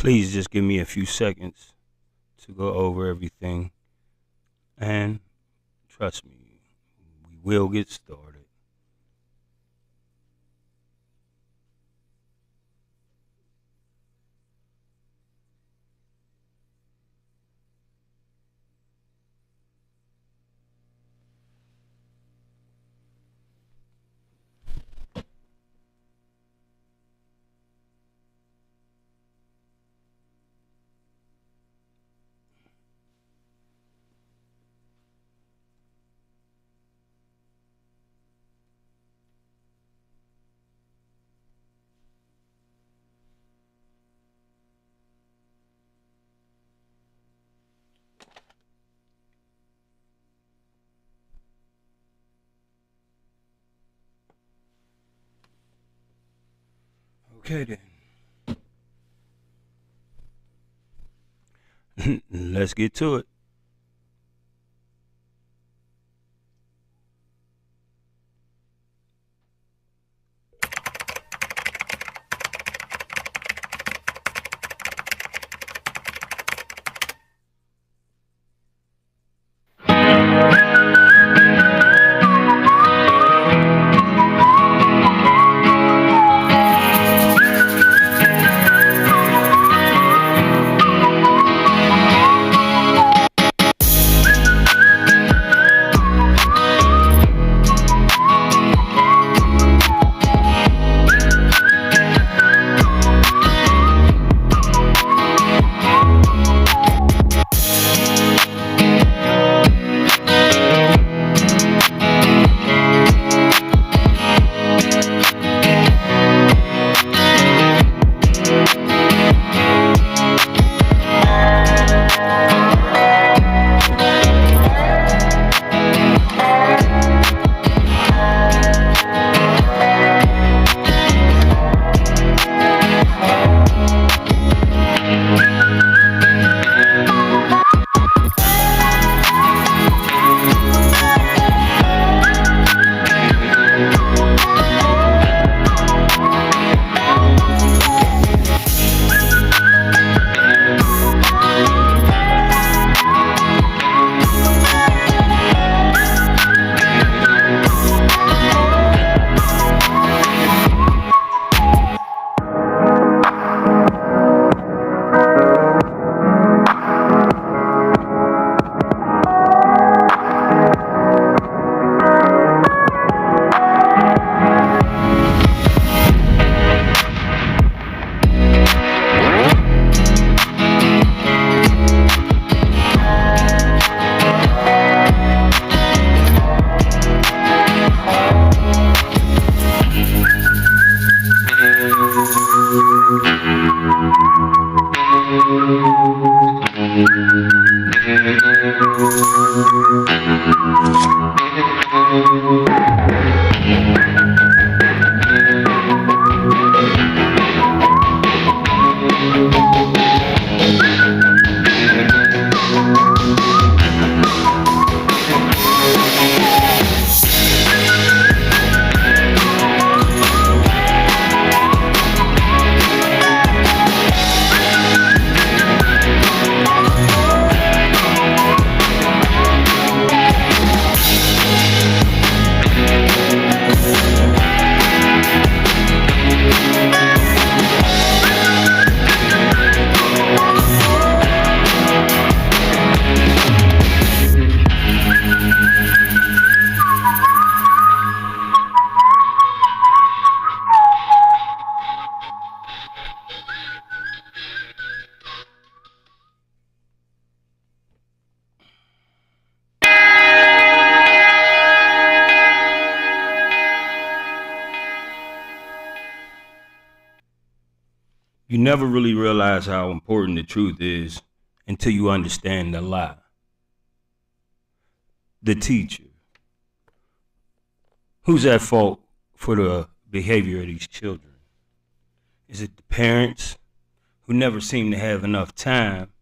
Please just give me a few seconds to go over everything. And trust me, we will get started. Okay then. Let's get to it. You never really realize how important the truth is until you understand the lie. The teacher. Who's at fault for the behavior of these children? Is it the parents who never seem to have enough time,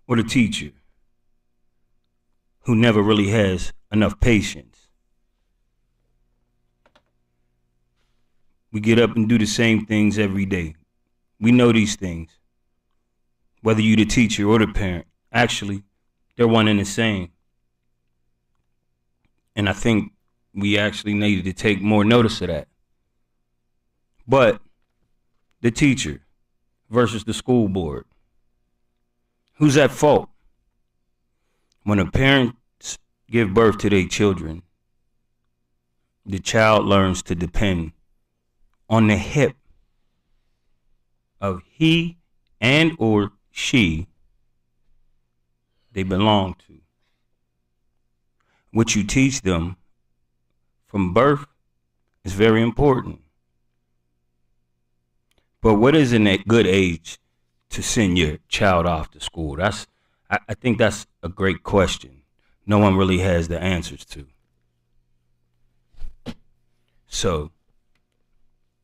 or the teacher who never really has enough patience? We get up and do the same things every day. We know these things. Whether you the teacher or the parent, actually, they're one and the same. And I think we actually needed to take more notice of that. But the teacher versus the school board, who's at fault? When a parents give birth to their children, the child learns to depend on the hip of he and or she they belong to. What you teach them from birth is very important. But what is a good age to send your child off to school? I think that's a great question. No one really has the answers to. So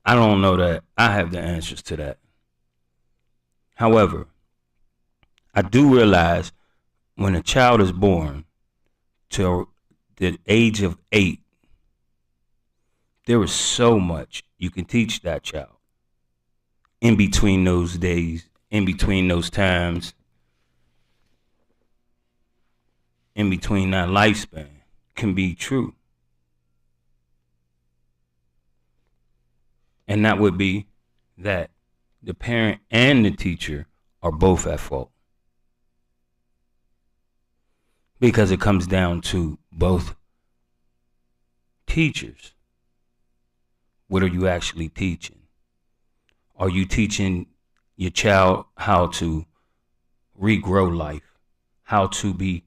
I don't know that I have the answers to that. However, I do realize when a child is born to the age of 8, there is so much you can teach that child. In between those days, in between those times, in between that lifespan can be true. And that would be that the parent and the teacher are both at fault. Because it comes down to both teachers. What are you actually teaching? Are you teaching your child how to regrow life, how to be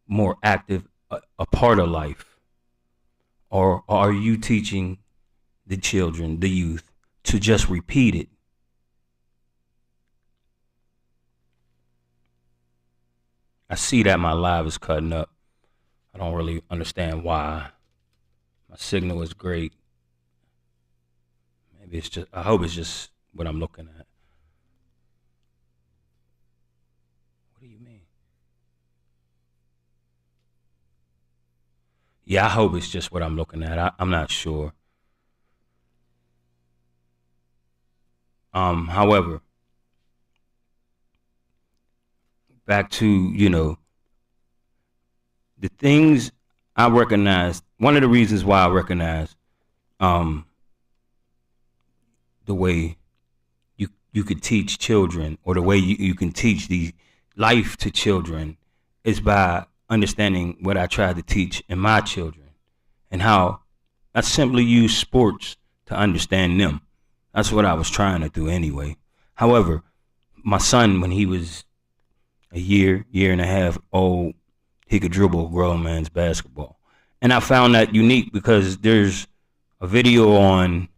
more active, a part of life? Or are you teaching the children, the youth, to just repeat it? I see that my live is cutting up. I don't really understand why. My signal is great. Maybe it's just, I hope it's just what I'm looking at. What do you mean? Yeah, I hope it's just what I'm looking at. I'm not sure. However, back to, the things I recognize. One of the reasons why I recognize the way you could teach children, or the way you can teach the life to children, is by understanding what I tried to teach in my children, and how I simply use sports to understand them. That's what I was trying to do anyway. However, my son, when he was a year and a half old, he could dribble a grown man's basketball. And I found that unique because there's a video on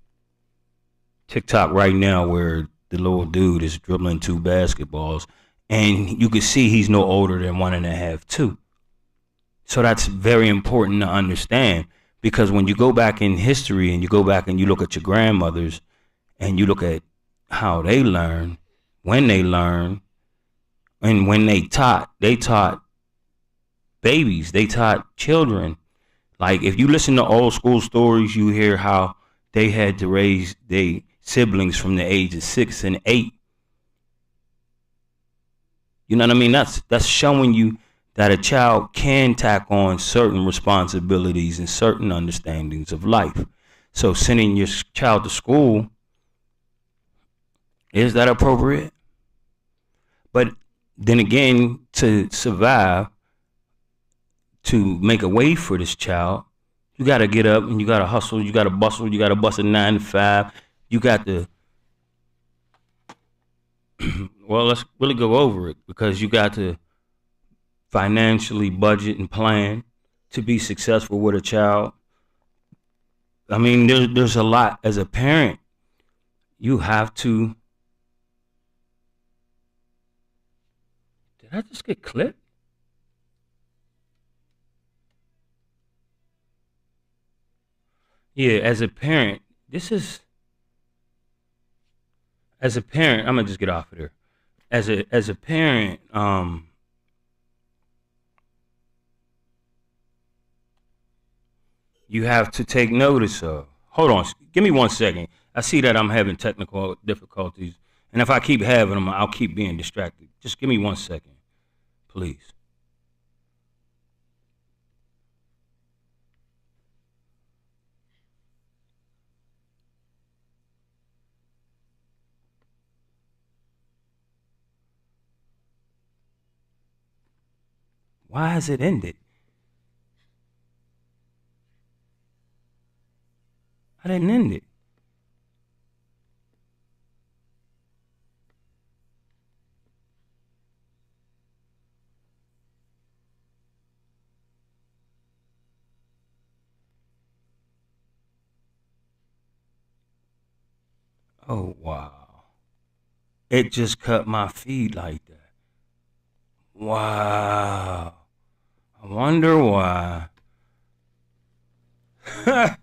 TikTok right now where the little dude is dribbling 2 basketballs, and you can see he's no older than 1.5, 2. So that's very important to understand, because when you go back in history and you go back and you look at your grandmothers and you look at how they learn, when they learn, and when they taught babies, they taught children. Like, if you listen to old school stories, you hear how they had to raise their siblings from the age of 6 and 8. You know what I mean? That's showing you that a child can tack on certain responsibilities and certain understandings of life. So sending your child to school, is that appropriate? But then again, to survive, to make a way for this child, you got to get up and you got to hustle, you got to bustle, you got to bust a 9 to 5. You got to, well, let's really go over it, because you got to financially budget and plan to be successful with a child. I mean, there's a lot. As a parent, you have to. Did I just get clipped? Yeah, as a parent, as a parent, I'm gonna just get off of there. As a parent, you have to take notice of. Hold on, give me 1 second. I see that I'm having technical difficulties, And if I keep having them, I'll keep being distracted. Just give me 1 second, please. Why has it ended? I didn't end it. Oh, wow. It just cut my feed like that. Wow. I wonder why. I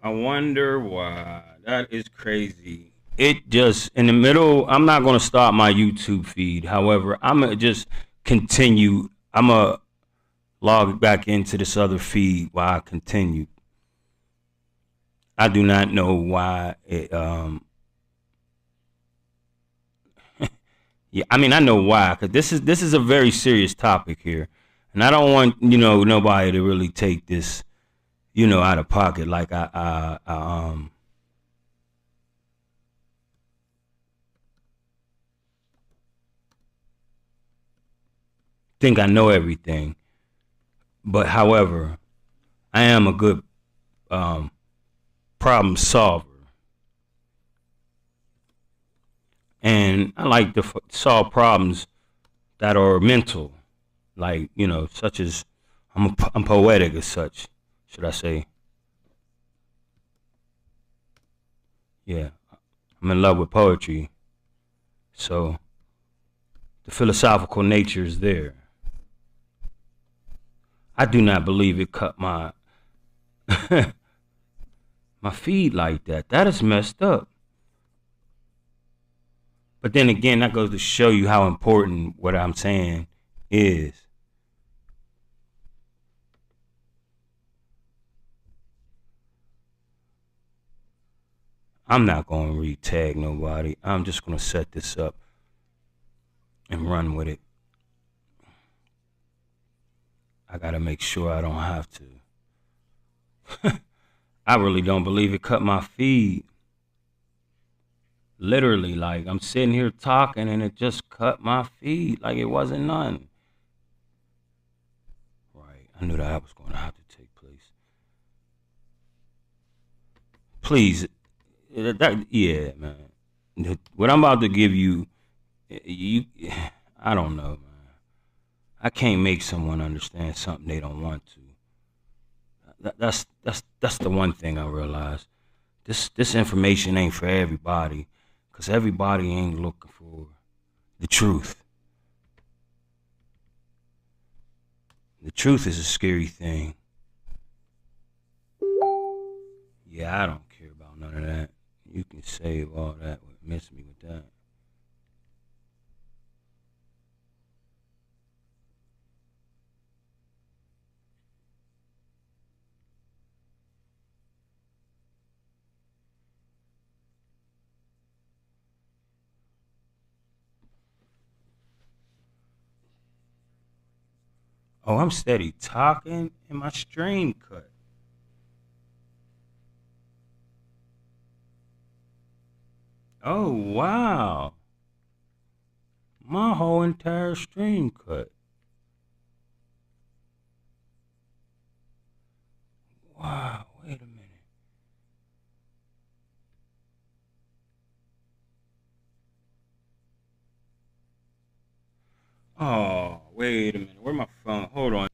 wonder why. That is crazy. It just, in the middle, I'm not going to stop my YouTube feed. However, I'm going to just continue. I'm going to log back into this other feed while I continue. I do not know why it, yeah, I mean, I know why, because this is a very serious topic here, and I don't want nobody to really take this out of pocket. Like I think I know everything, but however, I am a good um, problem solver, and I like to solve problems that are mental, like such as I'm poetic as such, should I say? Yeah, I'm in love with poetry, so the philosophical nature is there. I do not believe it cut my my feed like that. That is messed up. But then again, that goes to show you how important what I'm saying is. I'm not going to re-tag nobody. I'm just going to set this up and run with it. I got to make sure I don't have to. I really don't believe it cut my feed. Literally, like I'm sitting here talking and it just cut my feed like it wasn't none. Right. I knew that was going to have to take place. Please, yeah, man. What I'm about to give you, you, I don't know, man. I can't make someone understand something they don't want to. That's the one thing I realized. This information ain't for everybody, cause everybody ain't looking for the truth. The truth is a scary thing. Yeah, I don't care about none of that. You can save all that. Miss me with that. Oh, I'm steady talking and my stream cut. Oh, wow. My whole entire stream cut. Wow, wait a minute. Oh, wait a minute. Where my phone? Hold on.